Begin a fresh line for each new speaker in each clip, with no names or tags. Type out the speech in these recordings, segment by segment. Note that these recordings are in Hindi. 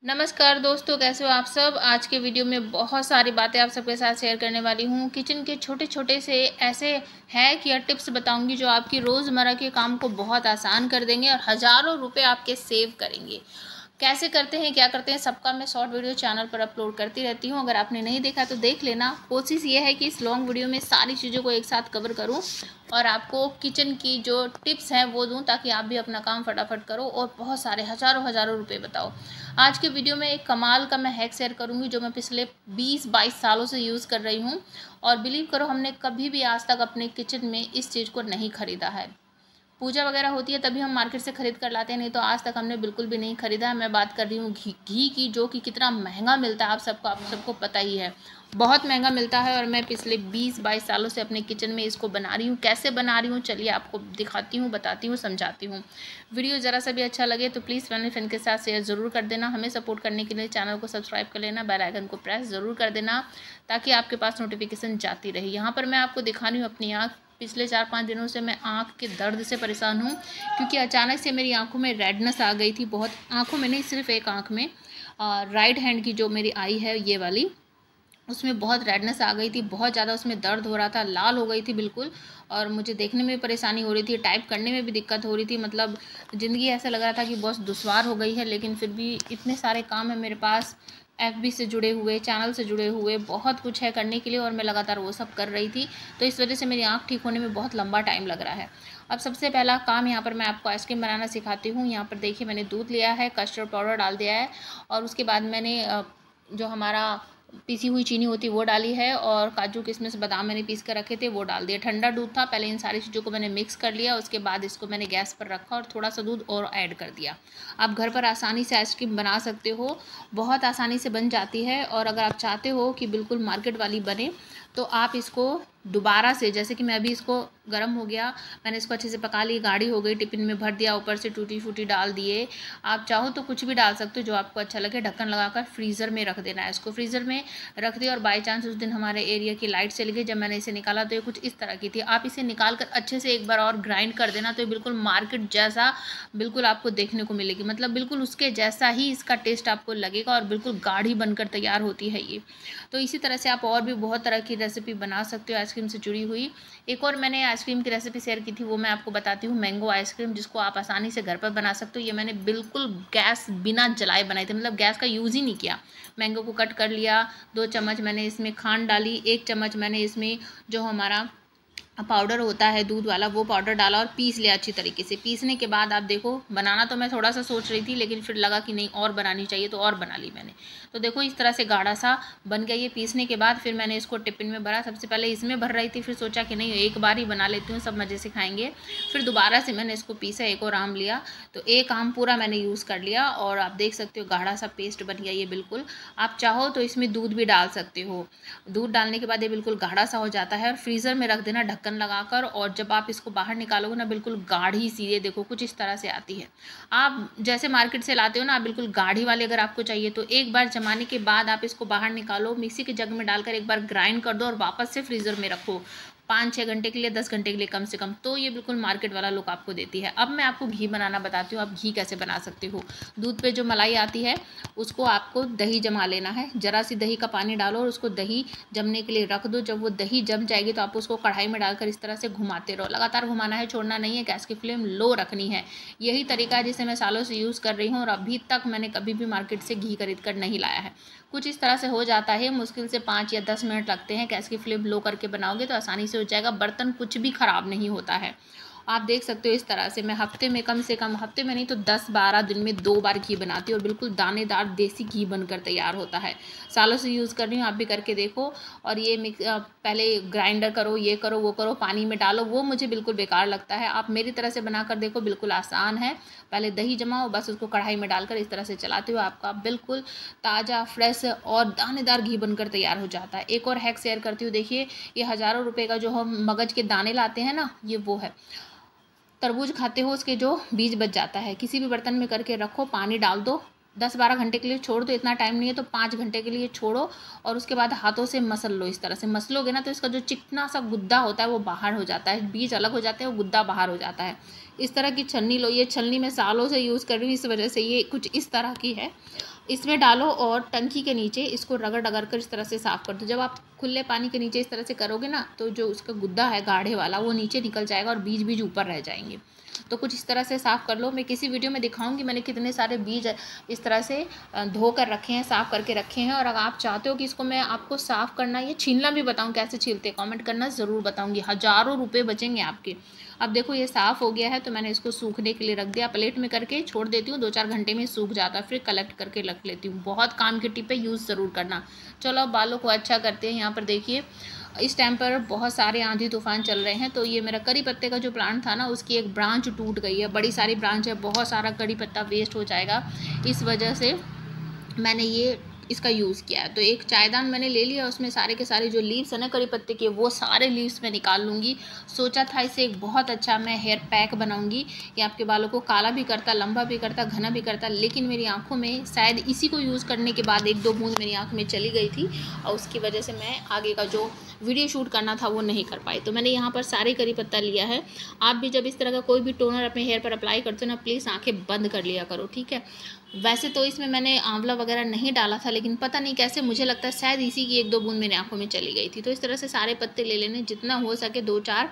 नमस्कार दोस्तों, कैसे हो आप सब। आज के वीडियो में बहुत सारी बातें आप सबके साथ शेयर करने वाली हूँ। किचन के छोटे छोटे से ऐसे हैक या टिप्स बताऊंगी जो आपकी रोज़मर्रा के काम को बहुत आसान कर देंगे और हज़ारों रुपए आपके सेव करेंगे। कैसे करते हैं, क्या करते हैं, सबका मैं शॉर्ट वीडियो चैनल पर अपलोड करती रहती हूँ। अगर आपने नहीं देखा तो देख लेना। कोशिश ये है कि इस लॉन्ग वीडियो में सारी चीज़ों को एक साथ कवर करूँ और आपको किचन की जो टिप्स हैं वो दूँ, ताकि आप भी अपना काम फटाफट करो और बहुत सारे हज़ारों हज़ारों रुपए बताओ। आज के वीडियो में एक कमाल का मैं हैक शेयर करूँगी जो मैं पिछले 20-22 सालों से यूज़ कर रही हूँ। और बिलीव करो, हमने कभी भी आज तक अपने किचन में इस चीज़ को नहीं ख़रीदा है। पूजा वगैरह होती है तभी हम मार्केट से ख़रीद कर लाते हैं, नहीं तो आज तक हमने बिल्कुल भी नहीं ख़रीदा है। मैं बात कर रही हूँ घी की, जो कि कितना महंगा मिलता है आप सबको पता ही है। बहुत महंगा मिलता है और मैं पिछले 20-22 सालों से अपने किचन में इसको बना रही हूँ। कैसे बना रही हूँ चलिए आपको दिखाती हूँ, बताती हूँ, समझाती हूँ। वीडियो ज़रा सा भी अच्छा लगे तो प्लीज़ फैमिली फ्रेंड के साथ शेयर ज़रूर कर देना। हमें सपोर्ट करने के लिए चैनल को सब्सक्राइब कर लेना, बेल आइकन को प्रेस ज़रूर कर देना ताकि आपके पास नोटिफिकेशन जाती रहे। यहाँ पर मैं आपको दिखा रही हूँ अपनी आँख। पिछले 4-5 दिनों से मैं आँख के दर्द से परेशान हूँ, क्योंकि अचानक से मेरी आँखों में रेडनेस आ गई थी। बहुत आँखों में नहीं, सिर्फ एक आँख में, राइट हैंड की जो मेरी आई है ये वाली, उसमें बहुत रेडनेस आ गई थी। बहुत ज़्यादा उसमें दर्द हो रहा था, लाल हो गई थी बिल्कुल। और मुझे देखने में भी परेशानी हो रही थी, टाइप करने में भी दिक्कत हो रही थी। मतलब ज़िंदगी ऐसा लग रहा था कि बहुत दुश्वार हो गई है। लेकिन फिर भी इतने सारे काम हैं मेरे पास, एफबी से जुड़े हुए, चैनल से जुड़े हुए, बहुत कुछ है करने के लिए और मैं लगातार वो सब कर रही थी। तो इस वजह से मेरी आँख ठीक होने में बहुत लंबा टाइम लग रहा है। अब सबसे पहला काम, यहाँ पर मैं आपको आइसक्रीम बनाना सिखाती हूँ। यहाँ पर देखिए, मैंने दूध लिया है, कस्टर्ड पाउडर डाल दिया है और उसके बाद मैंने जो हमारा पीसी हुई चीनी होती है वो डाली है और काजू किशमिश बादाम मैंने पीस कर रखे थे वो डाल दिया। ठंडा दूध था। पहले इन सारी चीज़ों को मैंने मिक्स कर लिया, उसके बाद इसको मैंने गैस पर रखा और थोड़ा सा दूध और ऐड कर दिया। आप घर पर आसानी से आइसक्रीम बना सकते हो, बहुत आसानी से बन जाती है। और अगर आप चाहते हो कि बिल्कुल मार्केट वाली बने तो आप इसको दोबारा से, जैसे कि मैं अभी इसको गर्म हो गया, मैंने इसको अच्छे से पका ली, गाढ़ी हो गई, टिफिन में भर दिया, ऊपर से टूटी फूटी डाल दिए। आप चाहो तो कुछ भी डाल सकते हो जो आपको अच्छा लगे। ढक्कन लगाकर फ्रीज़र में रख देना है। इसको फ्रीज़र में रख दिया और बाई चांस उस दिन हमारे एरिया की लाइट चली गई, जब मैंने इसे निकाला तो ये कुछ इस तरह की थी। आप इसे निकाल कर अच्छे से एक बार और ग्राइंड कर देना, तो ये बिल्कुल मार्केट जैसा बिल्कुल आपको देखने को मिलेगी। मतलब बिल्कुल उसके जैसा ही इसका टेस्ट आपको लगेगा और बिल्कुल गाढ़ी बनकर तैयार होती है ये। तो इसी तरह से आप और भी बहुत तरह की रेसिपी बना सकते हो आइसक्रीम से जुड़ी हुई। एक और मैंने आइसक्रीम की रेसिपी शेयर की थी, वो मैं आपको बताती हूँ, मैंगो आइसक्रीम, जिसको आप आसानी से घर पर बना सकते हो। ये मैंने बिल्कुल गैस बिना जलाए बनाई थी, मतलब गैस का यूज़ ही नहीं किया। मैंगो को कट कर लिया, 2 चम्मच मैंने इसमें खांड डाली, 1 चम्मच मैंने इसमें जो हमारा पाउडर होता है दूध वाला वो पाउडर डाला और पीस लिया अच्छी तरीके से। पीसने के बाद आप देखो, बनाना तो मैं थोड़ा सा सोच रही थी लेकिन फिर लगा कि नहीं और बनानी चाहिए, तो और बना ली मैंने। तो देखो इस तरह से गाढ़ा सा बन गया ये पीसने के बाद। फिर मैंने इसको टिफिन में भरा। सबसे पहले इसमें भर रही थी, फिर सोचा कि नहीं एक बार ही बना लेती हूँ, सब मज़े से खाएंगे। फिर दोबारा से मैंने इसको पीसा, एक और आम लिया, तो एक आम पूरा मैंने यूज़ कर लिया और आप देख सकते हो गाढ़ा सा पेस्ट बन गया ये बिल्कुल। आप चाहो तो इसमें दूध भी डाल सकते हो। दूध डालने के बाद ये बिल्कुल गाढ़ा सा हो जाता है और फ्रीज़र में रख देना ढक्कन लगाकर। और जब आप इसको बाहर निकालोगे ना, बिल्कुल गाढ़ी सी, ये देखो कुछ इस तरह से आती है। आप जैसे मार्केट से लाते हो ना, आप बिल्कुल गाढ़ी वाली अगर आपको चाहिए तो एक बार जमाने के बाद आप इसको बाहर निकालो, मिक्सी के जग में डालकर एक बार ग्राइंड कर दो और वापस से फ्रीज़र में रखो 5-6 घंटे के लिए, 10 घंटे के लिए कम से कम, तो ये बिल्कुल मार्केट वाला लुक आपको देती है। अब मैं आपको घी बनाना बताती हूँ। आप घी कैसे बना सकते हो। दूध पे जो मलाई आती है उसको आपको दही जमा लेना है। ज़रा सी दही का पानी डालो और उसको दही जमने के लिए रख दो। जब वो दही जम जाएगी तो आप उसको कढ़ाई में डालकर इस तरह से घुमाते रहो। लगातार घुमाना है, छोड़ना नहीं है, गैस की फ्लेम लो रखनी है। यही तरीका है जिसे मैं सालों से यूज़ कर रही हूँ और अभी तक मैंने कभी भी मार्केट से घी खरीद कर नहीं लाया है। कुछ इस तरह से हो जाता है, मुश्किल से 5 या 10 मिनट लगते हैं। गैस की फ्लेम लो करके बनाओगे तो आसानी से हो जाएगा। बर्तन कुछ भी ख़राब नहीं होता है। आप देख सकते हो इस तरह से मैं हफ्ते में, कम से कम हफ्ते में नहीं तो 10-12 दिन में 2 बार घी बनाती हूँ और बिल्कुल दानेदार देसी घी बनकर तैयार होता है। सालों से यूज़ कर रही हूँ, आप भी करके देखो। और ये पहले ग्राइंडर करो, ये करो, वो करो, पानी में डालो, वो मुझे बिल्कुल बेकार लगता है। आप मेरी तरह से बनाकर देखो, बिल्कुल आसान है। पहले दही जमाओ, बस उसको कढ़ाई में डालकर इस तरह से चलाते हो, आपका बिल्कुल ताज़ा, फ्रेश और दानेदार घी बनकर तैयार हो जाता है। एक और हैक शेयर करती हूँ। देखिए, ये हज़ारों रुपए का जो हम मगज के दाने लाते हैं ना, ये वो है। तरबूज खाते हो उसके जो बीज बच जाता है, किसी भी बर्तन में करके रखो, पानी डाल दो, 10-12 घंटे के लिए छोड़ दो। इतना टाइम नहीं है तो 5 घंटे के लिए छोड़ो और उसके बाद हाथों से मसल लो। इस तरह से मसलोगे ना तो इसका जो चिकना सा गुद्दा होता है वो बाहर हो जाता है, बीज अलग हो जाते हैं, वो गुद्दा बाहर हो जाता है। इस तरह की छन्नी लो। ये छन्नी मैं सालों से यूज़ कर रही हूँ, इस वजह से ये कुछ इस तरह की है। इसमें डालो और टंकी के नीचे इसको रगड़ रगड़ कर इस तरह से साफ़ कर दो। जब आप खुले पानी के नीचे इस तरह से करोगे ना, तो जो उसका गुद्दा है गाढ़े वाला वो नीचे निकल जाएगा और बीज बीज ऊपर रह जाएंगे। तो कुछ इस तरह से साफ़ कर लो। मैं किसी वीडियो में दिखाऊंगी मैंने कितने सारे बीज इस तरह से धो कर रखे हैं, साफ़ करके रखे हैं। और अगर आप चाहते हो कि इसको मैं आपको साफ़ करना या छीलना भी बताऊँ कैसे छीलते, कमेंट करना ज़रूर बताऊँगी। हज़ारों रुपये बचेंगे आपके। अब देखो ये साफ़ हो गया है, तो मैंने इसको सूखने के लिए रख दिया। प्लेट में करके छोड़ देती हूँ, 2-4 घंटे में सूख जाता है, फिर कलेक्ट करके रख लेती हूँ। बहुत काम की टिप है, यूज़ ज़रूर करना। चलो अब बालों को अच्छा करते हैं। यहाँ पर देखिए इस टाइम पर बहुत सारे आंधी तूफान चल रहे हैं, तो ये मेरा करी पत्ते का जो प्लांट था ना, उसकी एक ब्रांच टूट गई है। बड़ी सारी ब्रांच है, बहुत सारा करी पत्ता वेस्ट हो जाएगा। इस वजह से मैंने ये इसका यूज़ किया है। तो एक चायदान मैंने ले लिया, उसमें सारे के सारे जो लीव्स है ना करी पत्ते के, वो सारे लीव्स मैं निकाल लूँगी। सोचा था इससे एक बहुत अच्छा मैं हेयर पैक बनाऊँगी। ये आपके बालों को काला भी करता, लंबा भी करता, घना भी करता। लेकिन मेरी आँखों में शायद इसी को यूज़ करने के बाद 1-2 बूंद मेरी आँख में चली गई थी, और उसकी वजह से मैं आगे का जो वीडियो शूट करना था वो नहीं कर पाई। तो मैंने यहाँ पर सारे करी पत्ता लिया है। आप भी जब इस तरह का कोई भी टोनर अपने हेयर पर अप्लाई करते हो ना, प्लीज़ आँखें बंद कर लिया करो, ठीक है। वैसे तो इसमें मैंने आंवला वगैरह नहीं डाला था, लेकिन पता नहीं कैसे मुझे लगता है शायद इसी की 1-2 बूंद मेरी आंखों में चली गई थी। तो इस तरह से सारे पत्ते ले लेने, जितना हो सके 2-4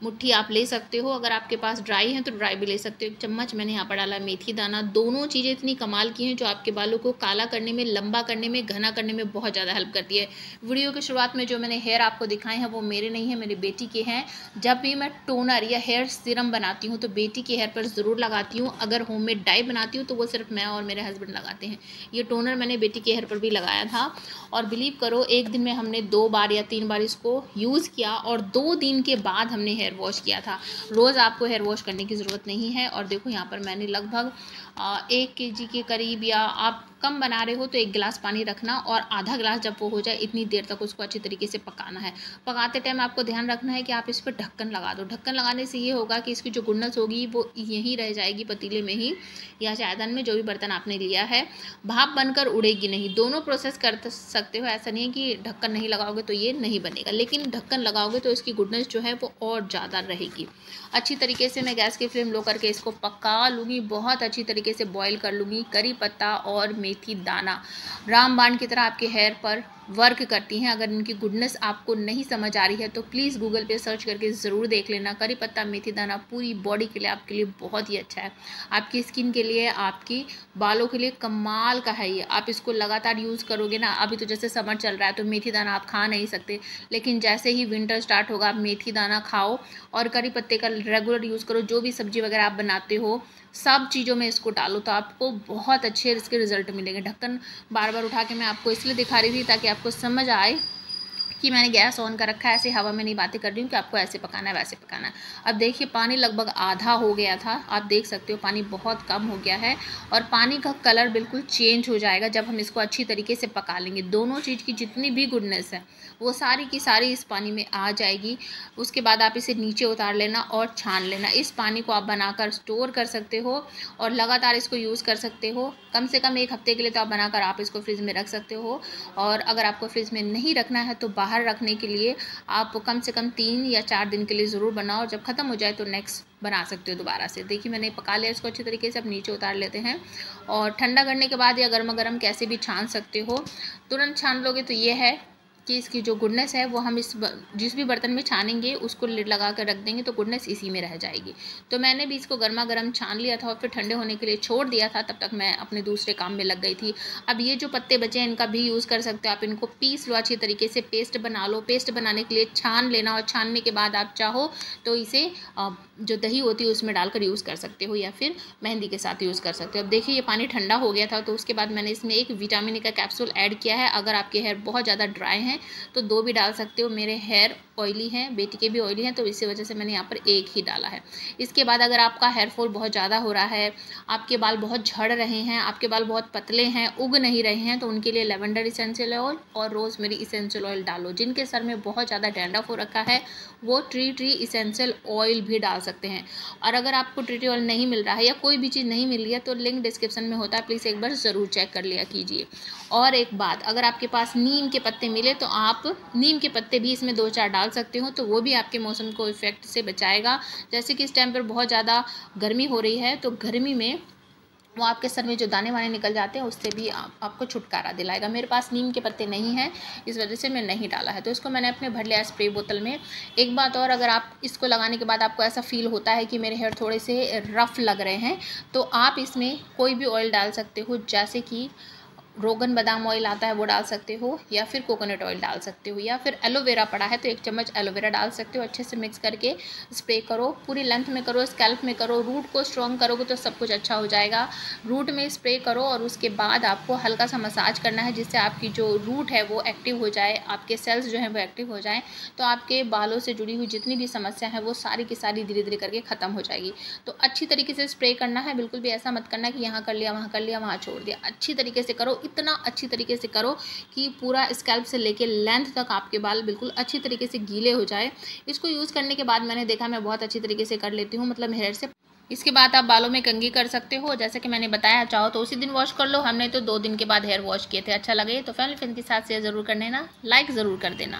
मुट्ठी आप ले सकते हो। अगर आपके पास ड्राई है तो ड्राई भी ले सकते हो। 1 चम्मच मैंने यहाँ पर डाला मेथी दाना। दोनों चीज़ें इतनी कमाल की हैं जो आपके बालों को काला करने में, लंबा करने में, घना करने में बहुत ज़्यादा हेल्प करती है। वीडियो की शुरुआत में जो मैंने हेयर आपको दिखाए हैं वो मेरे नहीं है, मेरी बेटी के हैं। जब भी मैं टोनर या हेयर सीरम बनाती हूँ तो बेटी के हेयर पर ज़रूर लगाती हूँ। अगर होममेड डाई बनाती हूँ तो वो सिर्फ मैं और मेरे हस्बैंड लगाते हैं। ये टोनर मैंने बेटी के हेयर पर भी लगाया था, और बिलीव करो एक दिन में हमने 2 बार या 3 बार इसको यूज़ किया, और 2 दिन के बाद हमने हेयर वॉश किया था। रोज़ आपको हेयर वॉश करने की ज़रूरत नहीं है। और देखो यहाँ पर मैंने लगभग 1 केजी के करीब, या आप कम बना रहे हो तो 1 गिलास पानी रखना, और आधा गिलास जब वो हो जाए इतनी देर तक उसको अच्छी तरीके से पकाना है। पकाते टाइम आपको ध्यान रखना है कि आप इस पर ढक्कन लगा दो। ढक्कन लगाने से ये होगा कि इसकी जो गुड़नस होगी वो यहीं रह जाएगी, पतीले में ही या चायदान में, जो भी बर्तन आपने लिया है। भाप बनकर उड़ेगी नहीं। दोनों प्रोसेस कर सकते हो, ऐसा नहीं है कि ढक्कन नहीं लगाओगे तो ये नहीं बनेगा, लेकिन ढक्कन लगाओगे तो इसकी गुडनेस जो है वो और ज़्यादा रहेगी। अच्छी तरीके से मैं गैस की फ्लेम लो करके इसको पका लूँगी, बहुत अच्छी तरीके से बॉईल कर लूँगी। करी पत्ता और मेथी दाना रामबाण की तरह आपके हेयर पर वर्क करती हैं। अगर इनकी गुडनेस आपको नहीं समझ आ रही है तो प्लीज़ गूगल पे सर्च करके ज़रूर देख लेना। करी पत्ता मेथी दाना पूरी बॉडी के लिए आपके लिए बहुत ही अच्छा है, आपकी स्किन के लिए, आपकी बालों के लिए कमाल का है ये। आप इसको लगातार यूज़ करोगे ना, अभी तो जैसे समर चल रहा है तो मेथी दाना आप खा नहीं सकते, लेकिन जैसे ही विंटर स्टार्ट होगा आप मेथी दाना खाओ और करी पत्ते का रेगुलर यूज़ करो। जो भी सब्जी वगैरह आप बनाते हो सब चीज़ों में इसको डालो तो आपको बहुत अच्छे इसके रिजल्ट मिलेंगे। ढक्कन बार बार उठा के मैं आपको इसलिए दिखा रही थी ताकि आपको समझ आए कि मैंने गैस ऑन कर रखा है। ऐसे हवा में नहीं बातें कर रही हूँ कि आपको ऐसे पकाना है वैसे पकाना है। अब देखिए पानी लगभग आधा हो गया था, आप देख सकते हो पानी बहुत कम हो गया है, और पानी का कलर बिल्कुल चेंज हो जाएगा जब हम इसको अच्छी तरीके से पका लेंगे। दोनों चीज़ की जितनी भी गुडनेस है वो सारी की सारी इस पानी में आ जाएगी। उसके बाद आप इसे नीचे उतार लेना और छान लेना। इस पानी को आप बनाकर स्टोर कर सकते हो और लगातार इसको यूज़ कर सकते हो। कम से कम 1 हफ्ते के लिए तो आप बनाकर आप इसको फ्रिज में रख सकते हो, और अगर आपको फ्रिज में नहीं रखना है तो बाहर रखने के लिए आप कम से कम 3 या 4 दिन के लिए ज़रूर बनाओ। जब ख़त्म हो जाए तो नेक्स्ट बना सकते हो दोबारा से। देखिए मैंने पका लिया इसको अच्छी तरीके से। अब नीचे उतार लेते हैं, और ठंडा करने के बाद या गर्मा गर्म कैसे भी छान सकते हो। तुरंत छान लोगे तो ये है कि इसकी जो गुडनेस है वो हम जिस भी बर्तन में छानेंगे उसको लिड लगा कर रख देंगे तो गुडनेस इसी में रह जाएगी। तो मैंने भी इसको गर्मा गर्म छान लिया था और फिर ठंडे होने के लिए छोड़ दिया था। तब तक मैं अपने दूसरे काम में लग गई थी। अब ये जो पत्ते बचे हैं इनका भी यूज़ कर सकते हो आप। इनको पीस लो अच्छी तरीके से, पेस्ट बना लो। पेस्ट बनाने के लिए छान लेना, और छानने के बाद आप चाहो तो इसे जो दही होती है उसमें डालकर यूज़ कर सकते हो, या फिर मेहंदी के साथ यूज़ कर सकते हो। अब देखिए ये पानी ठंडा हो गया था, तो उसके बाद मैंने इसमें एक विटामिन E का कैप्सूल ऐड किया है। अगर आपके हेयर बहुत ज़्यादा ड्राई हैं तो 2 भी डाल सकते हो। मेरे हेयर ऑयली हैं, बेटी के भी ऑयली हैं, तो इसी वजह से मैंने यहाँ पर 1 ही डाला है। इसके बाद अगर आपका हेयर फॉल बहुत ज़्यादा हो रहा है, आपके बाल बहुत झड़ रहे हैं, आपके बाल बहुत पतले हैं, उग नहीं रहे हैं, तो उनके लिए लेवेंडर इसेंशियल ऑयल और रोज़मेरी इसेंशियल ऑयल डालो। जिनके सर में बहुत ज़्यादा डैंड्रफ हो रखा है वो ट्री इसेंशियल ऑयल भी डाल सकते हैं। और अगर आपको ट्री ऑयल नहीं मिल रहा है या कोई भी चीज़ नहीं मिल रही है तो लिंक डिस्क्रिप्शन में होता है, प्लीज़ एक बार ज़रूर चेक कर लिया कीजिए। और एक बात, अगर आपके पास नीम के पत्ते मिले तो आप नीम के पत्ते भी इसमें 2-4 डाल सकते हो, तो वो भी आपके मौसम को इफ़ेक्ट से बचाएगा। जैसे कि इस टाइम पर बहुत ज़्यादा गर्मी हो रही है, तो गर्मी में वो आपके सर में जो दाने वाने निकल जाते हैं उससे भी आपको छुटकारा दिलाएगा। मेरे पास नीम के पत्ते नहीं हैं, इस वजह से मैं नहीं डाला है, तो इसको मैंने अपने भर लिया स्प्रे बोतल में। एक बात और, अगर आप इसको लगाने के बाद आपको ऐसा फील होता है कि मेरे हेयर थोड़े से रफ़ लग रहे हैं, तो आप इसमें कोई भी ऑयल डाल सकते हो, जैसे कि रोगन बादाम ऑयल आता है वो डाल सकते हो, या फिर कोकोनट ऑयल डाल सकते हो, या फिर एलोवेरा पड़ा है तो 1 चम्मच एलोवेरा डाल सकते हो। अच्छे से मिक्स करके स्प्रे करो, पूरी लेंथ में करो, स्कैल्प में करो। रूट को स्ट्रॉन्ग करोगे तो सब कुछ अच्छा हो जाएगा। रूट में स्प्रे करो और उसके बाद आपको हल्का सा मसाज करना है, जिससे आपकी जो रूट है वो एक्टिव हो जाए, आपके सेल्स जो हैं वो एक्टिव हो जाएँ, तो आपके बालों से जुड़ी हुई जितनी भी समस्या है वो सारी की सारी धीरे धीरे करके ख़त्म हो जाएगी। तो अच्छी तरीके से स्प्रे करना है, बिल्कुल भी ऐसा मत करना कि यहाँ कर लिया, वहाँ कर लिया, वहाँ छोड़ दिया। अच्छी तरीके से करो, इतना अच्छी तरीके से करो कि पूरा स्कैल्प से लेके लेंथ तक आपके बाल बिल्कुल अच्छी तरीके से गीले हो जाए। इसको यूज़ करने के बाद मैंने देखा मैं बहुत अच्छी तरीके से कर लेती हूँ, मतलब हेयर से। इसके बाद आप बालों में कंघी कर सकते हो, जैसे कि मैंने बताया। चाहो तो उसी दिन वॉश कर लो, हमने तो 2 दिन के बाद हेयर वॉश किए थे। अच्छा लगे तो फैमिली फ्रेंड के साथ शेयर ज़रूर कर देना, लाइक ज़रूर कर देना।